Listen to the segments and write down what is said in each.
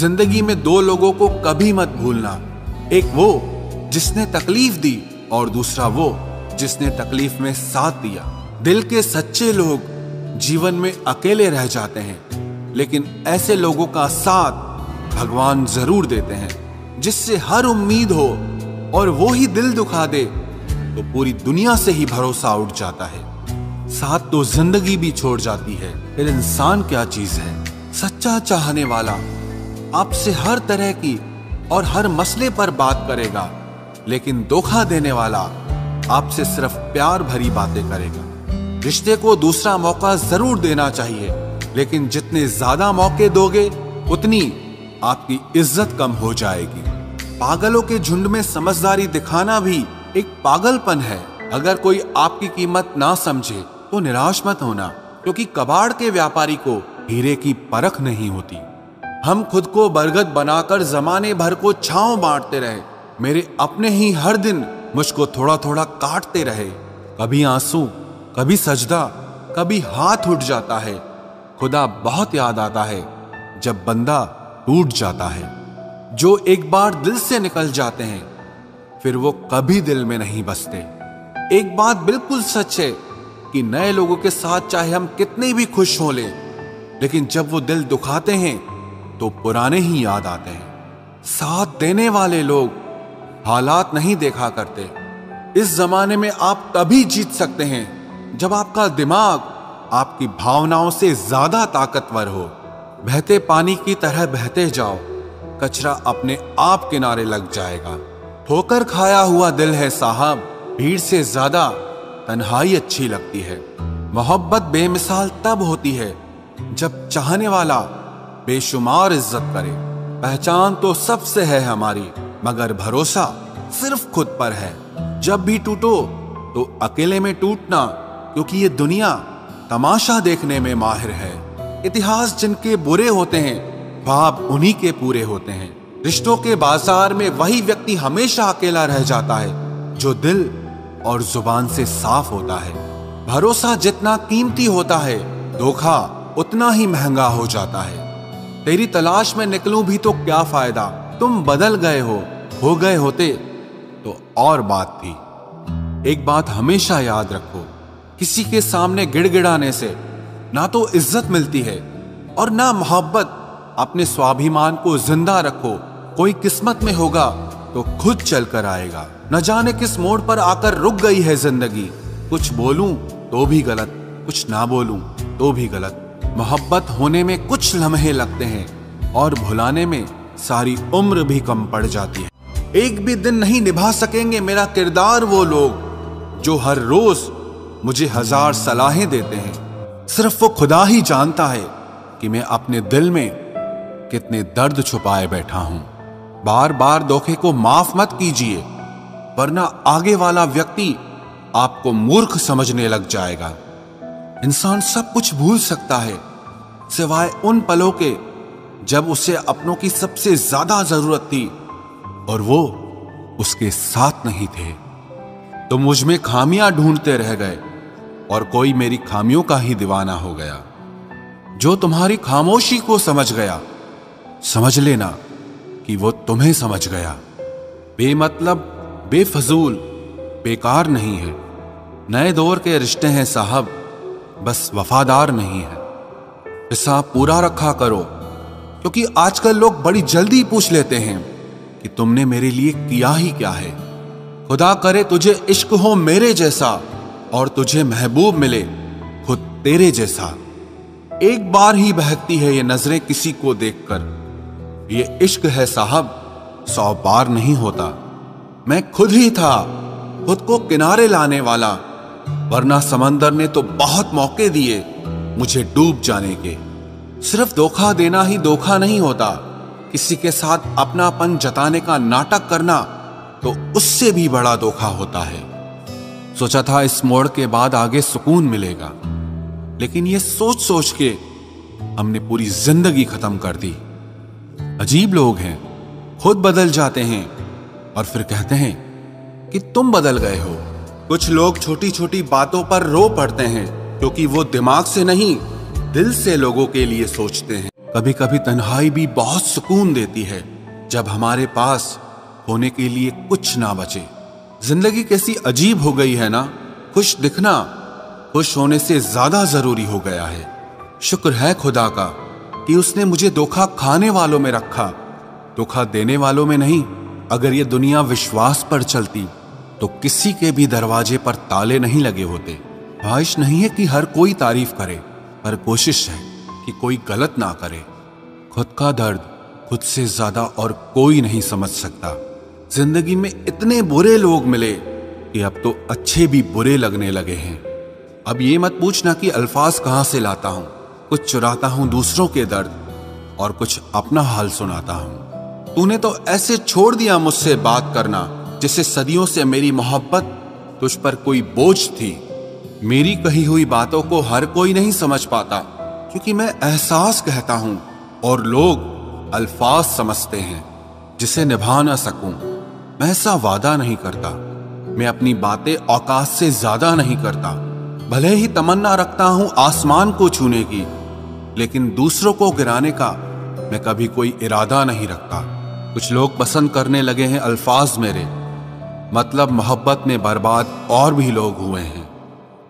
जिंदगी में दो लोगों को कभी मत भूलना, एक वो जिसने तकलीफ दी और दूसरा वो जिसने तकलीफ में साथ दिया। दिल के सच्चे लोग जीवन में अकेले रह जाते हैं, लेकिन ऐसे लोगों का साथ भगवान जरूर देते हैं, जिससे हर उम्मीद हो और वो ही दिल दुखा दे तो पूरी दुनिया से ही भरोसा उठ जाता है। साथ तो जिंदगी भी छोड़ जाती है, फिर इंसान क्या चीज है। सच्चा चाहने वाला आपसे हर तरह की और हर मसले पर बात करेगा, लेकिन धोखा देने वाला आपसे सिर्फ प्यार भरी बातें करेगा। रिश्ते को दूसरा मौका जरूर देना चाहिए, लेकिन जितने ज्यादा मौके दोगे उतनी आपकी इज्जत कम हो जाएगी। पागलों के झुंड में समझदारी दिखाना भी एक पागलपन है। अगर कोई आपकी कीमत ना समझे तो निराश मत होना, क्योंकि कबाड़ के व्यापारी को हीरे की परख नहीं होती। हम खुद को बरगद बनाकर जमाने भर को छांव बांटते रहे, मेरे अपने ही हर दिन मुझको थोड़ा थोड़ा काटते रहे। कभी आंसू, कभी सजदा, कभी हाथ उठ जाता है। खुदा बहुत याद आता है जब बंदा टूट जाता है। जो एक बार दिल से निकल जाते हैं फिर वो कभी दिल में नहीं बसते। एक बात बिल्कुल सच है कि नए लोगों के साथ चाहे हम कितने भी खुश हो लें, लेकिन जब वो दिल दुखाते हैं तो पुराने ही याद आते हैं। साथ देने वाले लोग हालात नहीं देखा करते। इस जमाने में आप तभी जीत सकते हैं जब आपका दिमाग आपकी भावनाओं से ज्यादा ताकतवर हो। बहते पानी की तरह बहते जाओ, कचरा अपने आप किनारे लग जाएगा। ठोकर खाया हुआ दिल है साहब, भीड़ से ज्यादा तन्हाई अच्छी लगती है। मोहब्बत बेमिसाल तब होती है जब चाहने वाला बेशुमार इज्जत करे। पहचान तो सबसे है हमारी, मगर भरोसा सिर्फ खुद पर है। जब भी टूटो तो अकेले में टूटना, क्योंकि ये दुनिया तमाशा देखने में माहिर है। इतिहास जिनके बुरे होते हैं ख्वाब उन्हीं के पूरे होते हैं। रिश्तों के बाजार में वही व्यक्ति हमेशा अकेला रह जाता है जो दिल और जुबान से साफ होता है। भरोसा जितना कीमती होता है, धोखा उतना ही महंगा हो जाता है। तेरी तलाश में निकलूं भी तो क्या फायदा, तुम बदल गए हो गए होते तो और बात थी। एक बात हमेशा याद रखो, किसी के सामने गिड़गिड़ाने से ना तो इज्जत मिलती है और ना मोहब्बत। अपने स्वाभिमान को जिंदा रखो, कोई किस्मत में होगा तो खुद चल कर आएगा। न जाने किस मोड़ पर आकर रुक गई है जिंदगी। कुछ बोलूं तो भी गलत, कुछ ना बोलूं तो भी गलत। मोहब्बत होने में कुछ लम्हे लगते हैं और भुलाने में सारी उम्र भी कम पड़ जाती है। एक भी दिन नहीं निभा सकेंगे मेरा किरदार वो लोग जो हर रोज मुझे हजार सलाहें देते हैं। सिर्फ वो खुदा ही जानता है कि मैं अपने दिल में कितने दर्द छुपाए बैठा हूं। बार बार धोखे को माफ मत कीजिए, वरना आगे वाला व्यक्ति आपको मूर्ख समझने लग जाएगा। इंसान सब कुछ भूल सकता है सिवाय उन पलों के जब उसे अपनों की सबसे ज्यादा जरूरत थी और वो उसके साथ नहीं थे। तो मुझ में खामियां ढूंढते रह गए और कोई मेरी खामियों का ही दीवाना हो गया। जो तुम्हारी खामोशी को समझ गया, समझ लेना कि वो तुम्हें समझ गया। बेमतलब, बेफजूल, बेकार नहीं है। नए दौर के रिश्ते हैं साहब, बस वफादार नहीं है। हिसाब पूरा रखा करो, क्योंकि आजकल लोग बड़ी जल्दी पूछ लेते हैं कि तुमने मेरे लिए किया ही क्या है। खुदा करे तुझे इश्क हो मेरे जैसा और तुझे महबूब मिले खुद तेरे जैसा। एक बार ही बहकती है ये नजरें किसी को देखकर। ये इश्क है साहब, 100 बार नहीं होता। मैं खुद ही था खुद को किनारे लाने वाला, वरना समंदर ने तो बहुत मौके दिए मुझे डूब जाने के। सिर्फ धोखा देना ही धोखा नहीं होता, किसी के साथ अपनापन जताने का नाटक करना तो उससे भी बड़ा धोखा होता है। सोचा था इस मोड़ के बाद आगे सुकून मिलेगा, लेकिन ये सोच सोच के हमने पूरी जिंदगी खत्म कर दी। अजीब लोग हैं, खुद बदल जाते हैं और फिर कहते हैं कि तुम बदल गए हो। कुछ लोग छोटी छोटी बातों पर रो पड़ते हैं, क्योंकि वो दिमाग से नहीं दिल से लोगों के लिए सोचते हैं। कभी कभी तन्हाई भी बहुत सुकून देती है, जब हमारे पास होने के लिए कुछ ना बचे। जिंदगी कैसी अजीब हो गई है ना। खुश दिखना खुश होने से ज्यादा जरूरी हो गया है। शुक्र है खुदा का कि उसने मुझे धोखा खाने वालों में रखा, धोखा देने वालों में नहीं। अगर ये दुनिया विश्वास पर चलती तो किसी के भी दरवाजे पर ताले नहीं लगे होते। ख्वाहिश नहीं है कि हर कोई तारीफ करे, पर कोशिश है कि कोई गलत ना करे। खुद का दर्द खुद से ज्यादा और कोई नहीं समझ सकता। जिंदगी में इतने बुरे लोग मिले कि अब तो अच्छे भी बुरे लगने लगे हैं। अब ये मत पूछना कि अल्फाज कहां से लाता हूं। कुछ चुराता हूं दूसरों के दर्द और कुछ अपना हाल सुनाता हूं। तूने तो ऐसे छोड़ दिया मुझसे बात करना जैसे सदियों से मेरी मोहब्बत तुझ पर कोई बोझ थी। मेरी कही हुई बातों को हर कोई नहीं समझ पाता, क्योंकि मैं एहसास कहता हूं और लोग अल्फाज समझते हैं जिसे निभा ना सकूं। मैं ऐसा वादा नहीं करता, मैं अपनी बातें औकात से ज्यादा नहीं करता। भले ही तमन्ना रखता हूं आसमान को छूने की, लेकिन दूसरों को गिराने का मैं कभी कोई इरादा नहीं रखता। कुछ लोग पसंद करने लगे हैं अल्फाज मेरे, मतलब मोहब्बत में बर्बाद और भी लोग हुए हैं।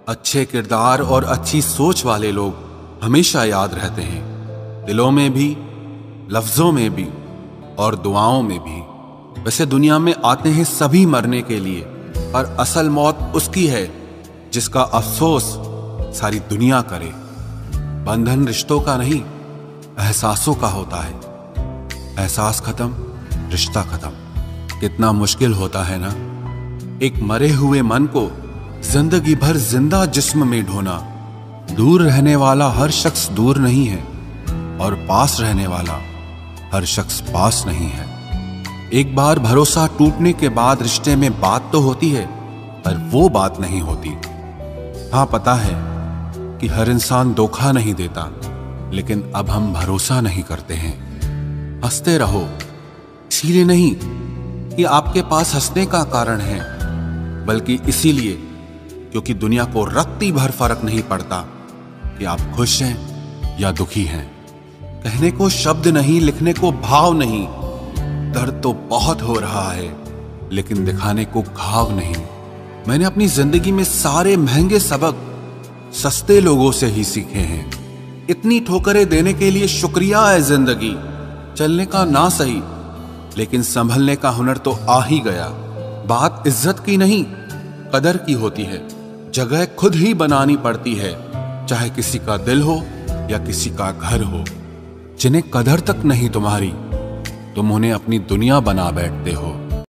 अच्छे किरदार और अच्छी सोच वाले लोग हमेशा याद रहते हैं, दिलों में भी, लफ्जों में भी और दुआओं में भी। वैसे दुनिया में आते हैं सभी मरने के लिए, पर असल मौत उसकी है जिसका अफसोस सारी दुनिया करे। बंधन रिश्तों का नहीं, एहसासों का होता है। एहसास खत्म, रिश्ता खत्म। कितना मुश्किल होता है ना, एक मरे हुए मन को जिंदगी भर जिंदा जिस्म में ढोना। दूर रहने वाला हर शख्स दूर नहीं है, और पास रहने वाला हर शख्स पास नहीं है। एक बार भरोसा टूटने के बाद रिश्ते में बात तो होती है, पर वो बात नहीं होती। हाँ, पता है कि हर इंसान धोखा नहीं देता, लेकिन अब हम भरोसा नहीं करते हैं। हंसते रहो, इसीलिए नहीं कि आपके पास हंसने का कारण है, बल्कि इसीलिए क्योंकि दुनिया को रत्ती भर फर्क नहीं पड़ता कि आप खुश हैं या दुखी हैं। कहने को शब्द नहीं, लिखने को भाव नहीं। दर्द तो बहुत हो रहा है, लेकिन दिखाने को घाव नहीं। मैंने अपनी जिंदगी में सारे महंगे सबक सस्ते लोगों से ही सीखे हैं। इतनी ठोकरें देने के लिए शुक्रिया है जिंदगी। चलने का ना सही, लेकिन संभलने का हुनर तो आ ही गया। बात इज्जत की नहीं, कदर की होती है। जगह खुद ही बनानी पड़ती है, चाहे किसी का दिल हो या किसी का घर हो। जिन्हें कदर तक नहीं तुम्हारी, तुम उन्हें अपनी दुनिया बना बैठते हो।